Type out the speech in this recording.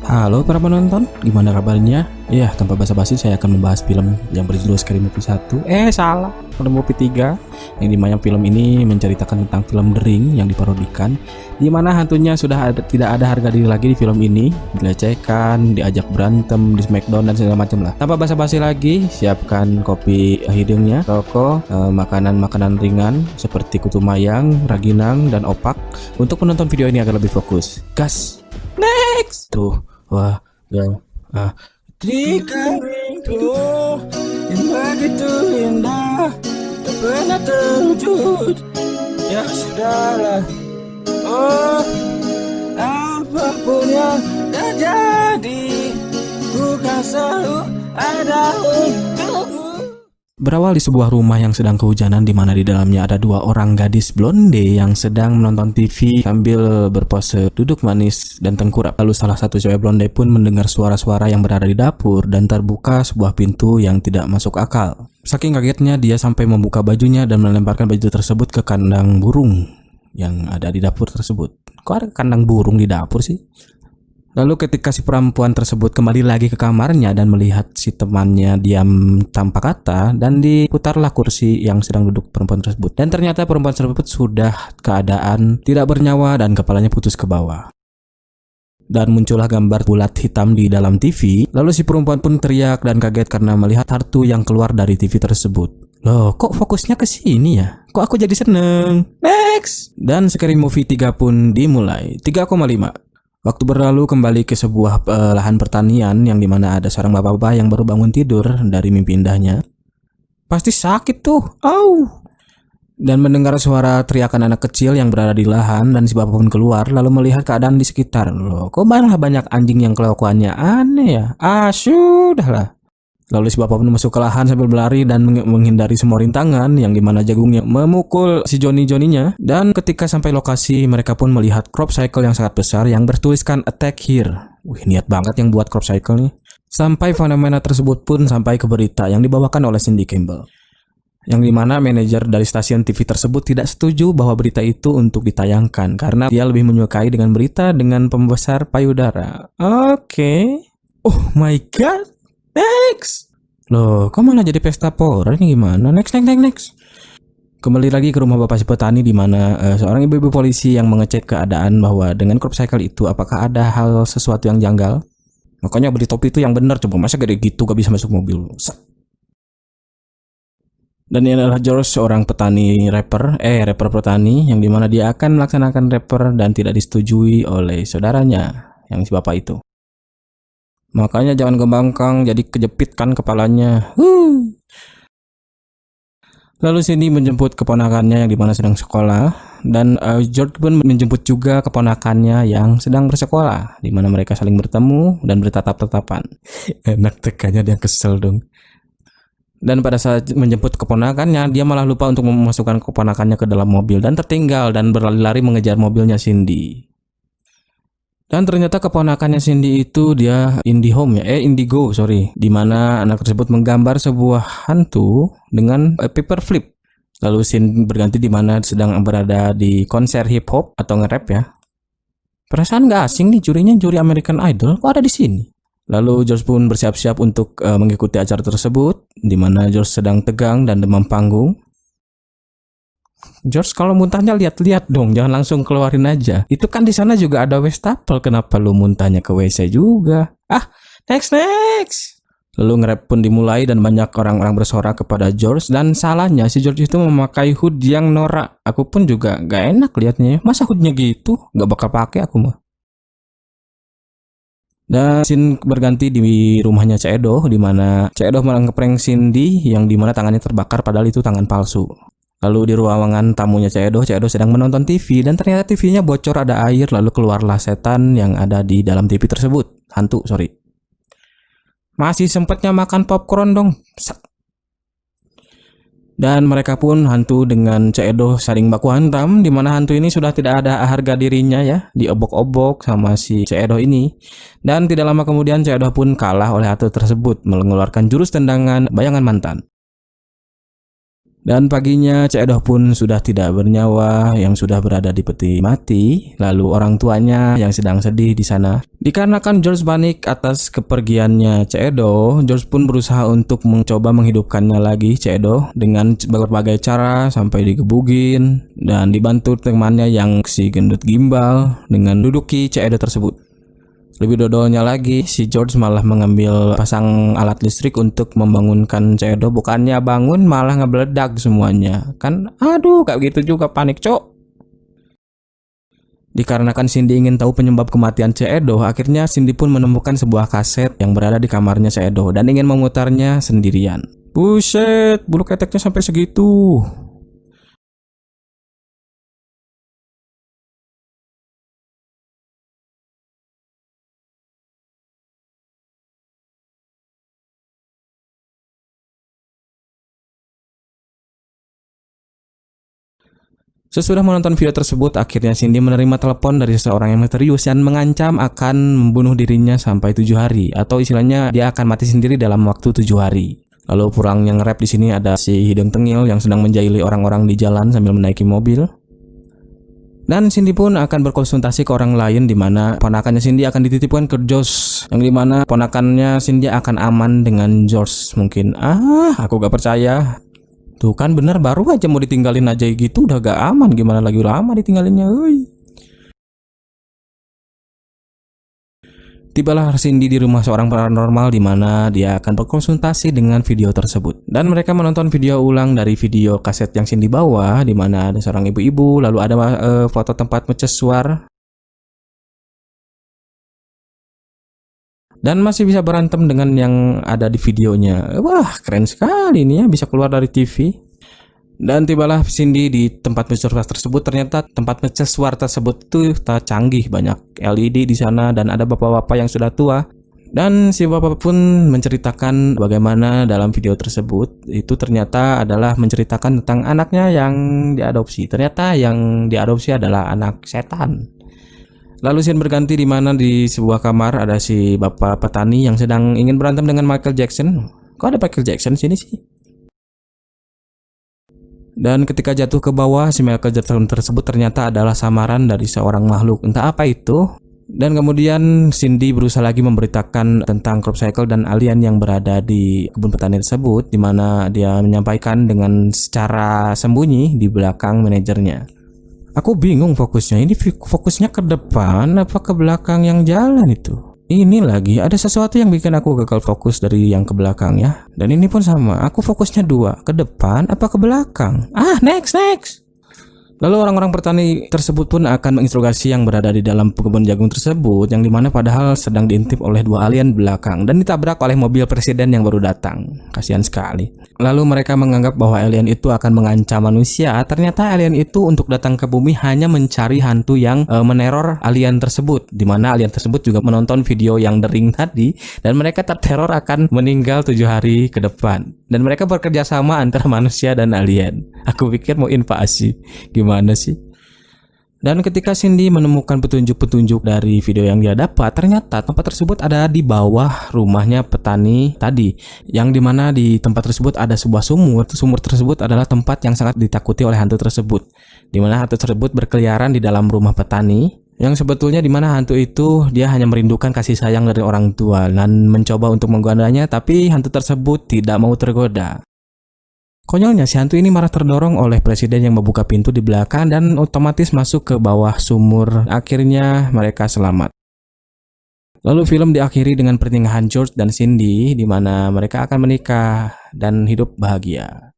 Halo para penonton, gimana kabarnya? Ya, tanpa basa-basi saya akan membahas film yang berjudul Scary Movie 1. Salah, Scary Movie 3. Yang dimana film ini menceritakan tentang film The Ring yang diparodikan, dimana hantunya tidak ada harga diri lagi di film ini, dilecehkan, diajak berantem di Smackdown dan segala macam lah. Tanpa basa-basi lagi, siapkan kopi hidungnya, rokok, makanan-makanan ringan seperti kutu mayang, raginang, dan opak untuk menonton video ini agar lebih fokus. Gas! Next! Tuh. Wah, yang tiga minggu yang begitu indah tak pernah terwujud. Ya sudahlah, oh apapun yang terjadi, ku kan selalu ada untukmu. Berawal di sebuah rumah yang sedang kehujanan, di mana di dalamnya ada dua orang gadis blonde yang sedang menonton TV sambil berpose duduk manis dan tengkurap. Lalu salah satu cewek blonde pun mendengar suara-suara yang berada di dapur dan terbuka sebuah pintu yang tidak masuk akal. Saking kagetnya dia sampai membuka bajunya dan melemparkan baju tersebut ke kandang burung yang ada di dapur tersebut. Kok ada kandang burung di dapur sih? Lalu ketika si perempuan tersebut kembali lagi ke kamarnya dan melihat si temannya diam tanpa kata, dan diputarlah kursi yang sedang duduk perempuan tersebut. Dan ternyata perempuan tersebut sudah keadaan tidak bernyawa dan kepalanya putus ke bawah. Dan muncullah gambar bulat hitam di dalam TV. Lalu si perempuan pun teriak dan kaget karena melihat hantu yang keluar dari TV tersebut. Loh, kok fokusnya ke sini ya? Kok aku jadi seneng? Next! Dan Scary Movie 3 pun dimulai. 3,5. Waktu berlalu kembali ke sebuah lahan pertanian yang dimana ada seorang bapak-bapak yang baru bangun tidur dari mimpi indahnya. Pasti sakit tuh. Dan mendengar suara teriakan anak kecil yang berada di lahan, dan si bapak pun keluar lalu melihat keadaan di sekitar. Loh, kok malah banyak anjing yang kelakuannya aneh ya? Sudahlah. Lalu si bapak pun masuk ke lahan sambil berlari dan menghindari semua rintangan yang dimana jagungnya memukul si Johnny-nya. Dan ketika sampai lokasi, mereka pun melihat crop cycle yang sangat besar yang bertuliskan attack here. Wih, niat banget yang buat crop cycle nih. Sampai fenomena tersebut pun sampai ke berita yang dibawakan oleh Cindy Campbell. Yang dimana manajer dari stasiun TV tersebut tidak setuju bahwa berita itu untuk ditayangkan karena dia lebih menyukai dengan berita dengan pembesar payudara. Oke. Oh my god. Next. Loh, kok malah jadi pesta pora ini gimana? Next. Kembali lagi ke rumah bapak si petani, di mana seorang ibu-ibu polisi yang mengecek keadaan bahwa dengan crop cycle itu apakah ada hal sesuatu yang janggal. Makanya beli topi itu yang benar, coba masa gede gitu gak bisa masuk mobil. Dan ini adalah George, seorang petani rapper petani yang dimana dia akan melaksanakan rapper dan tidak disetujui oleh saudaranya yang si bapak itu. Makanya jangan gembangkang, jadi kejepit kan kepalanya. Lalu Cindy menjemput keponakannya yang dimana sedang sekolah, dan George pun menjemput juga keponakannya yang sedang bersekolah, dimana mereka saling bertemu dan bertatap-tatapan. Enak tekannya, dia kesel dong. Dan pada saat menjemput keponakannya, dia malah lupa untuk memasukkan keponakannya ke dalam mobil dan tertinggal dan berlari-lari mengejar mobilnya Cindy. Dan ternyata keponakannya Cindy itu dia Indigo, di mana anak tersebut menggambar sebuah hantu dengan paperclip. Lalu scene berganti di mana sedang berada di konser hip hop atau nge-rap ya. Perasaan gak asing nih, juri American Idol kok ada di sini. Lalu George pun bersiap-siap untuk mengikuti acara tersebut, di mana George sedang tegang dan demam panggung. George, kalau muntahnya lihat-lihat dong, jangan langsung keluarin aja. Itu kan di sana juga ada wastafel, kenapa lu muntahnya ke WC juga? Next. Lalu nge-rap pun dimulai dan banyak orang-orang bersorak kepada George, dan salahnya si George itu memakai hood yang norak. Aku pun juga gak enak liatnya. Masa hoodnya gitu? Gak bakal pakai aku mah. Dan scene berganti di rumahnya Cik Edo, di mana Cik Edo malah ngeprank Cindy yang dimana tangannya terbakar padahal itu tangan palsu. Lalu di ruangan tamunya Cik Edo sedang menonton TV, dan ternyata TV-nya bocor, ada air, lalu keluarlah setan yang ada di dalam TV tersebut. Hantu. Masih sempatnya makan popcorn dong. Dan mereka pun hantu dengan Cik Edo saling baku hantam, di mana hantu ini sudah tidak ada harga dirinya ya, diobok-obok sama si Cik Edo ini. Dan tidak lama kemudian Cik Edo pun kalah oleh hantu tersebut, mengeluarkan jurus tendangan bayangan mantan. Dan paginya Cik Edoh pun sudah tidak bernyawa, yang sudah berada di peti mati. Lalu orang tuanya yang sedang sedih di sana. Dikarenakan George panik atas kepergiannya Cik Edoh, George pun berusaha untuk mencoba menghidupkannya lagi Cik Edoh dengan berbagai cara sampai digebugin dan dibantu temannya yang si gendut gimbal dengan duduki Cik Edoh tersebut. Lebih dodolnya lagi, si George malah mengambil pasang alat listrik untuk membangunkan Cik Edoh. Bukannya bangun, malah ngebeledak semuanya. Kan aduh, kayak gitu juga panik, cok. Dikarenakan Cindy ingin tahu penyebab kematian Cik Edoh, akhirnya Cindy pun menemukan sebuah kaset yang berada di kamarnya Cik Edoh dan ingin memutarnya sendirian. Buset, bulu keteknya sampai segitu. Sesudah menonton video tersebut, akhirnya Cindy menerima telepon dari seseorang yang misterius yang mengancam akan membunuh dirinya sampai 7 hari, atau istilahnya dia akan mati sendiri dalam waktu 7 hari. Lalu purang yang rap di sini ada si Hidung Tengil yang sedang menjahili orang-orang di jalan sambil menaiki mobil. Dan Cindy pun akan berkonsultasi ke orang lain, di mana ponakannya Cindy akan dititipkan ke George, yang dimana ponakannya Cindy akan aman dengan George mungkin. Aku gak percaya. Tuh kan bener, baru aja mau ditinggalin aja gitu udah gak aman, gimana lagi lama ditinggalinnya. Tibalah Cindy di rumah seorang paranormal di mana dia akan berkonsultasi dengan video tersebut. Dan mereka menonton video ulang dari video kaset yang Cindy bawa, di mana ada seorang ibu-ibu, lalu ada foto tempat mercusuar. Dan masih bisa berantem dengan yang ada di videonya. Wah, keren sekali nih ya, bisa keluar dari TV. Dan tibalah Cindy di tempat mercusuar tersebut. Ternyata tempat mercusuar tersebut tuh tak canggih, banyak LED di sana dan ada bapak-bapak yang sudah tua. Dan si bapak pun menceritakan bagaimana dalam video tersebut itu ternyata adalah menceritakan tentang anaknya yang diadopsi. Ternyata yang diadopsi adalah anak setan. Lalu scene berganti di mana di sebuah kamar ada si bapak petani yang sedang ingin berantem dengan Michael Jackson. Kok ada Michael Jackson sini sih? Dan ketika jatuh ke bawah, si Michael Jackson tersebut ternyata adalah samaran dari seorang makhluk, entah apa itu. Dan kemudian Cindy berusaha lagi memberitakan tentang crop cycle dan alien yang berada di kebun petani tersebut, di mana dia menyampaikan dengan secara sembunyi di belakang manajernya. Aku bingung fokusnya, ini fokusnya ke depan apa ke belakang yang jalan itu? Ini lagi ada sesuatu yang bikin aku gagal fokus dari yang ke belakang ya. Dan ini pun sama, aku fokusnya dua, ke depan apa ke belakang. Next. Lalu orang-orang petani tersebut pun akan menginterogasi yang berada di dalam kebun jagung tersebut, yang dimana padahal sedang diintip oleh dua alien belakang dan ditabrak oleh mobil presiden yang baru datang. Kasihan sekali. Lalu mereka menganggap bahwa alien itu akan mengancam manusia. Ternyata alien itu untuk datang ke bumi hanya mencari hantu yang meneror alien tersebut, dimana alien tersebut juga menonton video yang The Ring tadi dan mereka terteror akan meninggal 7 hari ke depan. Dan mereka bekerja sama antara manusia dan alien. Aku pikir mau invasi. Gimana sih? Dan ketika Cindy menemukan petunjuk-petunjuk dari video yang dia dapat, ternyata tempat tersebut ada di bawah rumahnya petani tadi, yang dimana di tempat tersebut ada sebuah sumur. Sumur tersebut adalah tempat yang sangat ditakuti oleh hantu tersebut, dimana hantu tersebut berkeliaran di dalam rumah petani, yang sebetulnya dimana hantu itu dia hanya merindukan kasih sayang dari orang tua dan mencoba untuk menggodanya, tapi hantu tersebut tidak mau tergoda. Konyolnya si hantu ini malah terdorong oleh presiden yang membuka pintu di belakang dan otomatis masuk ke bawah sumur. Akhirnya mereka selamat. Lalu film diakhiri dengan pernikahan George dan Cindy, di mana mereka akan menikah dan hidup bahagia.